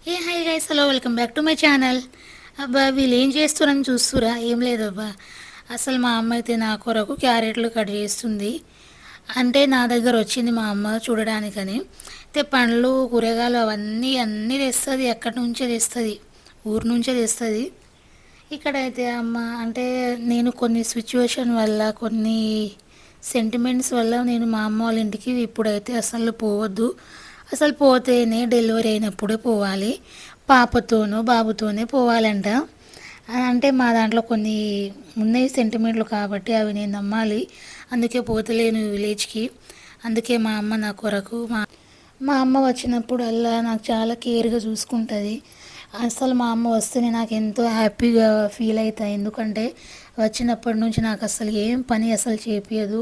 A hi guys, hello, welcome back to my channel. అబ్బా, వీళ్ళు ఏం చేస్తున్నారని చూస్తురా? ఏం లేదబ్బా. అసలు మా అమ్మ అయితే నా కొరకు క్యారెట్లు కట్ చేస్తుంది. అంటే నా దగ్గర వచ్చింది మా అమ్మ చూడడానికని. అయితే పండ్లు కూరగాయలు అన్నీ తెస్తుంది. ఎక్కడి నుంచే తెస్తుంది, ఊరు నుంచే తెస్తుంది. ఇక్కడైతే అమ్మ అంటే నేను కొన్ని సిచ్యువేషన్ వల్ల, కొన్ని సెంటిమెంట్స్ వల్ల నేను మా అమ్మ వాళ్ళ ఇంటికి ఇప్పుడైతే అసలు పోవద్దు. అసలు పోతేనే డెలివరీ అయినప్పుడే పోవాలి, పాపతోనో బాబుతోనే పోవాలంట. అంటే మా దాంట్లో కొన్ని ఉన్నాయి సెంటిమెంట్లు, కాబట్టి అవి నేను నమ్మాలి. అందుకే పోతలేను విలేజ్కి. అందుకే మా అమ్మ నా కొరకు మా అమ్మ వచ్చినప్పుడల్లా నాకు చాలా కేర్గా చూసుకుంటుంది. అసలు మా అమ్మ వస్తేనే నాకు ఎంతో హ్యాపీగా ఫీల్ అవుతాయి. ఎందుకంటే వచ్చినప్పటి నుంచి నాకు అసలు ఏం పని అసలు చేపియదు.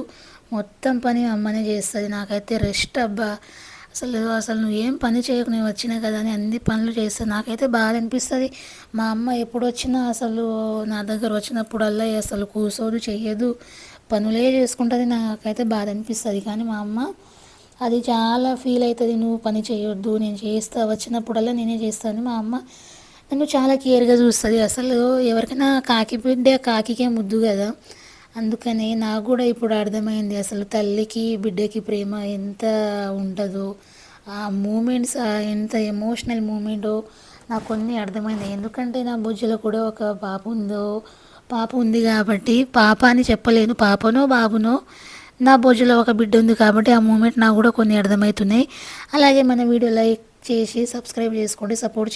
మొత్తం పని అమ్మనే చేస్తుంది. నాకైతే రెస్ట్ అబ్బా. అసలు నువ్వు ఏం పని చేయకు, నేను వచ్చినా కదా అని అన్ని పనులు చేస్తాను. నాకైతే బాధ అనిపిస్తుంది. మా అమ్మ ఎప్పుడు వచ్చినా అసలు నా దగ్గర వచ్చినప్పుడల్లా అసలు కూర్చోదు, చెయ్యదు, పనులే చేసుకుంటుంది. నాకైతే బాధ అనిపిస్తుంది. కానీ మా అమ్మ అది చాలా ఫీల్ అవుతుంది. నువ్వు పని చేయొద్దు, నేను చేస్తా, వచ్చినప్పుడల్లా నేనే చేస్తాను. మా అమ్మ నన్ను చాలా కేర్గా చూస్తుంది. అసలు ఎవరికైనా కాకి బిడ్డ కాకికే ముద్దు కదా. అందుకని నాకు కూడా ఇప్పుడు అర్థమైంది అసలు తల్లికి బిడ్డకి ప్రేమ ఎంత ఉంటుందో. ఆ మూమెంట్స్ ఎంత ఎమోషనల్ మూమెంటో నాకు కొన్ని అర్థమైంది. ఎందుకంటే నా బుజ్జిలో కూడా ఒక పాప ఉంది కాబట్టి, పాప అని చెప్పలేను, పాపనో బాబునో, నా బొజ్జులో ఒక బిడ్డ ఉంది కాబట్టి ఆ మూమెంట్ నాకు కూడా కొన్ని అర్థమవుతున్నాయి. అలాగే మన వీడియో లైక్ చేసి సబ్స్క్రైబ్ చేసుకోండి, సపోర్ట్